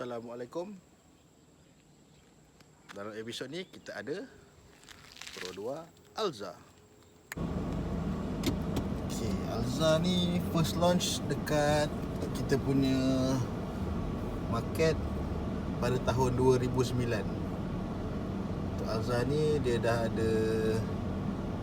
Assalamualaikum. Dalam episod ni kita ada Pro 2 Alza. Okay, Alza ni first launch dekat kita punya market pada tahun 2009. Untuk Alza ni dia dah ada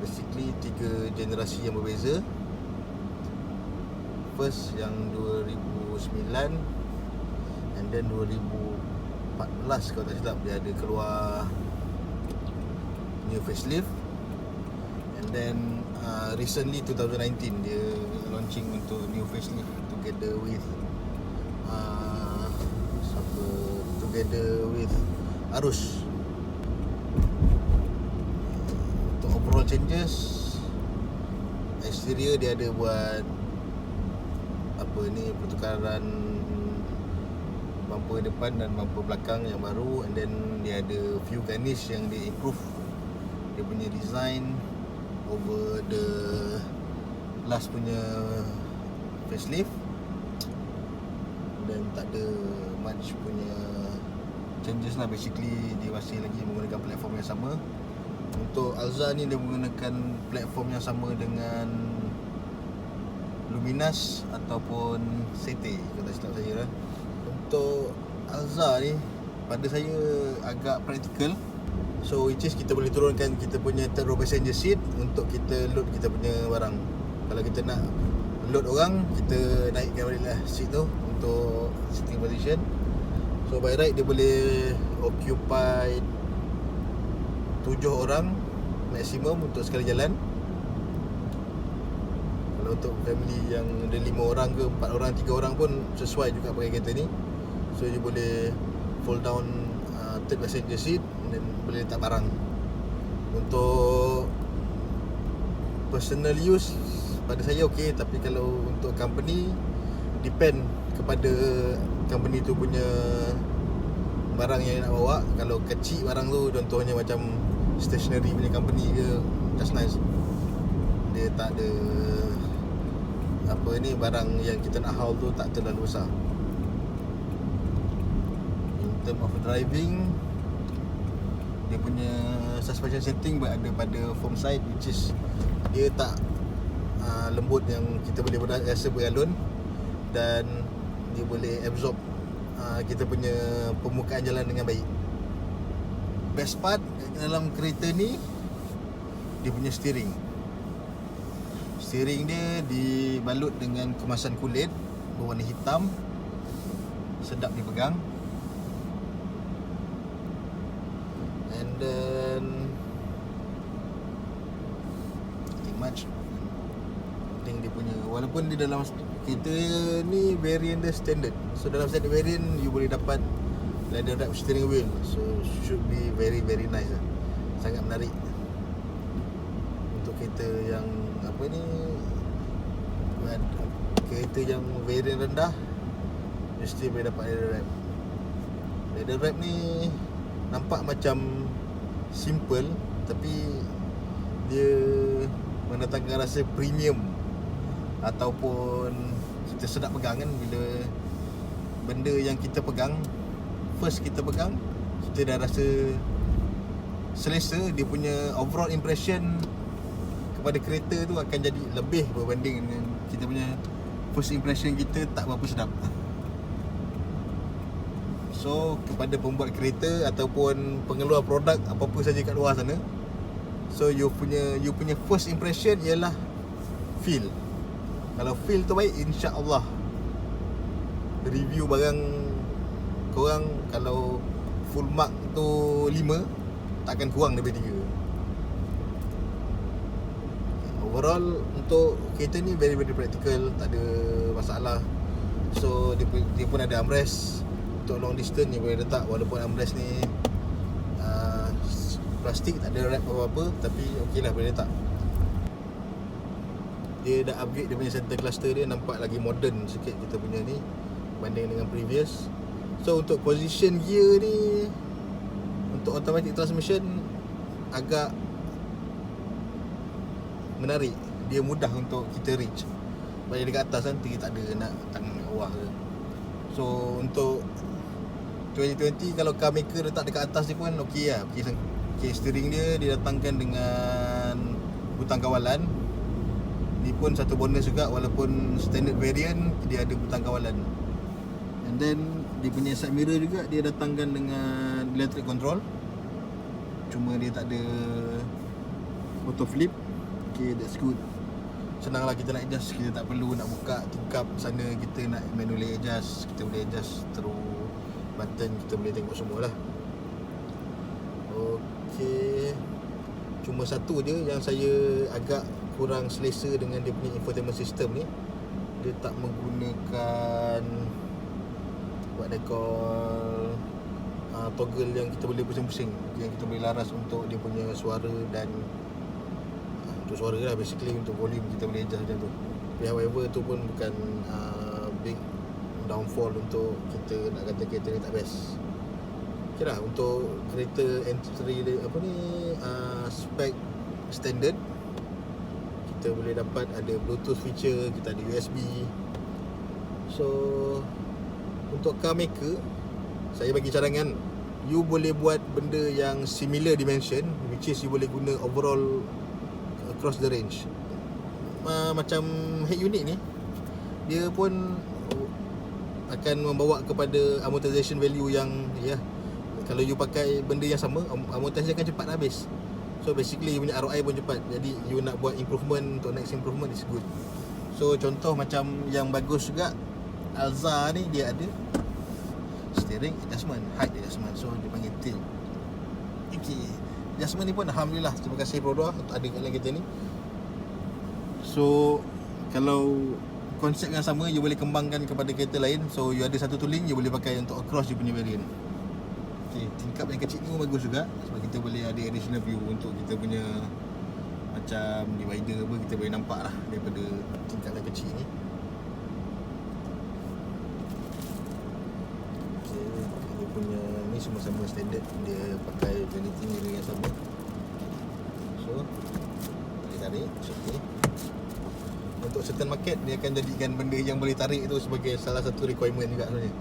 basically 3 generasi yang berbeza. First yang 2009, and then 2014 kalau tak silap dia ada keluar new facelift, and then recently 2019 dia launching untuk new facelift together with Arus. Untuk overall changes, exterior dia ada buat pertukaran bumper depan dan bumper belakang yang baru, and then dia ada few garnish yang dia improve dia punya design over the last punya facelift, dan tak ada much punya changes lah. Basically dia masih lagi menggunakan platform yang sama. Untuk Alza ni dia menggunakan platform yang sama dengan Luminas ataupun Sete kalau tak silap saya lah. Untuk Alza ni pada saya agak praktikal. So which is kita boleh turunkan kita punya third row passenger seat untuk kita load kita punya barang. Kalau kita nak load orang, kita naikkan balik lah seat tu untuk sitting position. So by right dia boleh occupy 7 orang maksimum untuk sekali jalan. Kalau untuk family yang ada 5 orang ke 4 orang, 3 orang pun sesuai juga pakai kereta ni. So dia boleh fold down third passenger seat dan boleh letak barang. Untuk personal use pada saya okey, tapi kalau untuk company depend kepada company tu punya barang yang nak bawa. Kalau kecil barang tu, contohnya macam stationery punya company ke, just nice, dia tak ada barang yang kita nak haul tu tak terlalu besar. In term of driving, dia punya suspension setting berada pada foam side, which is dia tak lembut yang kita boleh rasa bergalon, dan dia boleh absorb kita punya permukaan jalan dengan baik. Best part dalam kereta ni, dia punya steering. Steering dia dibalut dengan kemasan kulit berwarna hitam, sedap dipegang. And then nothing much. Dia punya, walaupun dia dalam kereta ni variant dia standard. So dalam standard variant you boleh dapat leather wrap steering wheel. So should be very very nice lah. Sangat menarik. Untuk kereta yang kereta yang variant rendah, mesti boleh dapat leather wrap. Leather wrap ni nampak macam simple, tapi dia mendatangkan rasa premium ataupun kita sedap pegang kan. Bila benda yang kita pegang, first kita pegang, kita dah rasa selesa. Dia punya overall impression kepada kereta tu akan jadi lebih berbanding dengan kita punya first impression kita tak berapa sedap. So kepada pembuat kereta ataupun pengeluar produk apa-apa saja kat luar sana, so you punya first impression ialah feel. Kalau feel tu baik, insya-Allah review barang korang kalau full mark tu 5, takkan kurang daripada 3. Overall untuk kereta ni very very practical, tak ada masalah. So dia pun ada armrest untuk long distance ni boleh letak, walaupun armrest ni plastik, tak ada wrap apa-apa, tapi okey lah boleh letak. Dia dah upgrade dia punya center cluster dia, nampak lagi modern sikit kita punya ni banding dengan previous. So untuk position gear ni, untuk automatic transmission agak menarik. Dia mudah untuk kita reach. Sebab dia dekat atas kan, kita tak ada nak tangan kat bawah ke. So untuk 2020 kalau car maker letak dekat atas ni pun okey lah. Okay, steering dia datangkan dengan butang kawalan. Ni pun satu bonus juga, walaupun standard variant dia ada butang kawalan. And then dia punya side mirror juga dia datangkan dengan electric control. Cuma dia tak ada auto flip. Okay, that's good. Senanglah kita nak adjust, kita tak perlu nak buka tingkap sana, kita nak manually adjust, kita boleh adjust through button, kita boleh tengok semua lah. Okey, cuma satu je yang saya agak kurang selesa dengan dia punya infotainment system ni, dia tak menggunakan what they call toggle yang kita boleh pusing-pusing, yang kita boleh laras untuk dia punya suara dan untuk suara lah, basically untuk volume kita boleh adjust macam tu. Tapi however tu pun bukan big downfall untuk kita nak kata kereta ni tak best. Okay lah, untuk kereta entry spec standard, kita boleh dapat ada Bluetooth feature, kita ada USB. So untuk car maker, saya bagi cadangan, you boleh buat benda yang similar dimension, which is you boleh guna overall across the range. Macam head unit ni, dia pun akan membawa kepada amortization value yang kalau you pakai benda yang sama, amortisasi akan cepat habis. So basically you punya ROI pun cepat. Jadi you nak buat improvement, untuk next improvement is good. So contoh macam yang bagus juga, Alza ni dia ada steering adjustment, height adjustment. So dia panggil tilt. Okay, adjustment ni pun alhamdulillah, terima kasih Pro2 ada kat dalam kereta ni. So kalau konsep yang sama you boleh kembangkan kepada kereta lain. So you ada satu tooling, you boleh pakai untuk across you punya variant. Okay, tingkap yang kecil ni pun bagus juga, sebab kita boleh ada additional view untuk kita punya macam divider apa, kita boleh nampak lah daripada tingkap yang kecil ni. Okay, dia punya ni semua sama standard, dia pakai vanity mirror yang sama. So boleh tarik, okay. Untuk certain market, dia akan jadikan benda yang boleh tarik itu sebagai salah satu requirement juga sebenarnya.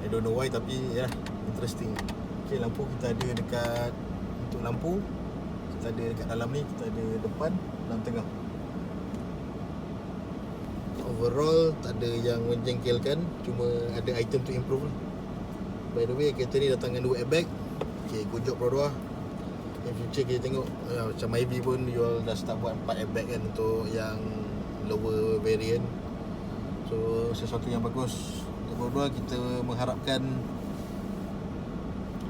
I don't know why, tapi interesting. Okay, lampu kita ada dekat, untuk lampu kita ada dekat dalam ni, kita ada depan, dalam tengah. Overall tak ada yang menjengkelkan, cuma ada item to improve lah. By the way, kereta ni datang dengan 2 airbag. Okay, good job Pro2. In future kita tengok macam Myvi pun you all dah start buat 4 airbag kan untuk yang lower variant. So sesuatu yang bagus untuk Pro2. Kita mengharapkan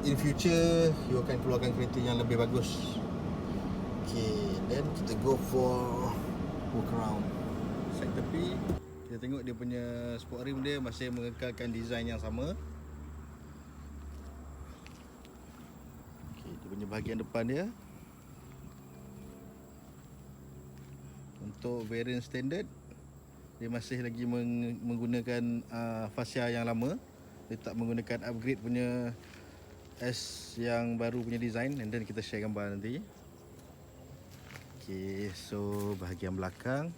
in future you akan keluarkan kereta yang lebih bagus. Okay, then kita go for walk around. Side tepi, kita tengok dia punya sport rim dia masih mengekalkan design yang sama. Okay, dia punya bahagian depan dia, untuk variant standard dia masih lagi menggunakan fascia yang lama. Dia tak menggunakan upgrade punya S yang baru punya design. And then kita share gambar nanti. Okay, so bahagian belakang,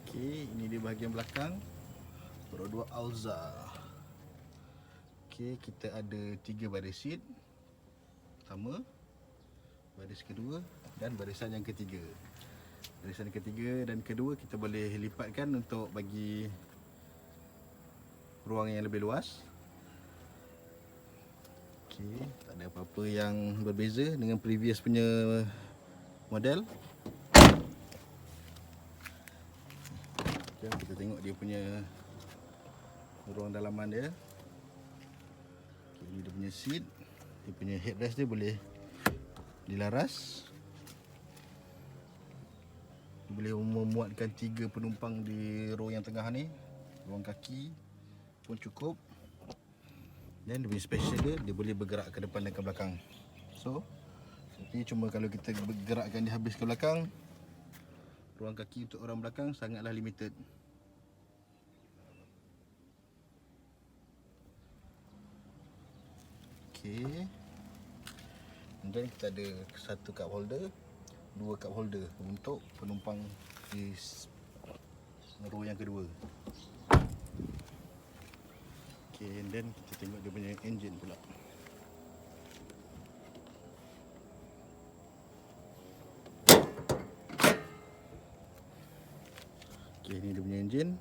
okay, ini dia bahagian belakang Pro2 Alza. Okay, kita ada 3 baris seat. Pertama, baris kedua dan barisan yang ketiga. Barisan ketiga dan kedua kita boleh lipatkan untuk bagi ruang yang lebih luas. Okay, tak ada apa-apa yang berbeza dengan previous punya model. Okay, kita tengok dia punya ruang dalaman dia. Okay, ini dia punya seat. Dia punya headrest dia boleh dilaras. Boleh memuatkan 3 penumpang di row yang tengah ni. Ruang kaki pun cukup. Dan dia punya special dia boleh bergerak ke depan dan ke belakang. So, tapi cuma kalau kita bergerakkan dia habis ke belakang, ruang kaki untuk orang belakang sangatlah limited. Okay. And then kita ada satu cup holder. 2 cup holder untuk penumpang di row yang kedua. Okay, and then kita tengok dia punya engine pula. Okay, ni dia punya engine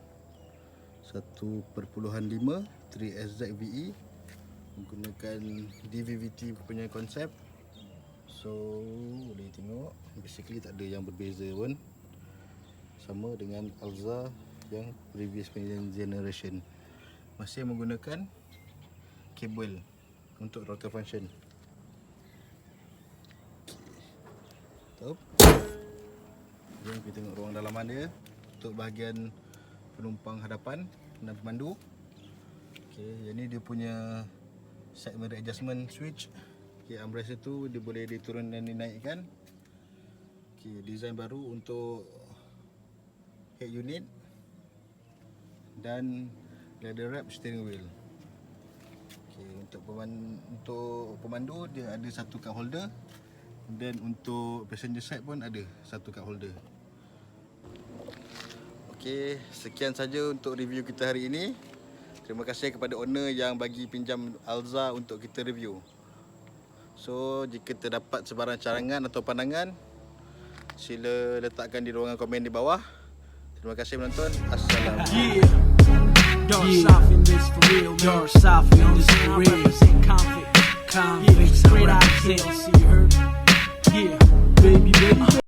1.5 3SZVE menggunakan DVVT punya konsep. So boleh tengok basically tak ada yang berbeza pun, sama dengan Alza yang previous generation. Masih menggunakan kabel untuk rotor function. Top. Jom kita tengok ruang dalaman dia untuk bahagian penumpang hadapan dan pemandu. Okay, yang ni dia punya segment adjustment switch. Okay, armrest tu dia boleh diturun dan dinaikkan. Okay, design baru untuk head unit dan leather wrap steering wheel. Okay, untuk pemandu dia ada 1 cup holder, dan untuk passenger side pun ada 1 cup holder. Okay, sekian saja untuk review kita hari ini. Terima kasih kepada owner yang bagi pinjam Alza untuk kita review. So, jika terdapat sebarang carangan atau pandangan, sila letakkan di ruangan komen di bawah. Terima kasih menonton. Assalamualaikum. Dark South in this for real, man. Dark South in this for real. Represent convict, straight out of jail. See you heard? Yeah, baby, baby.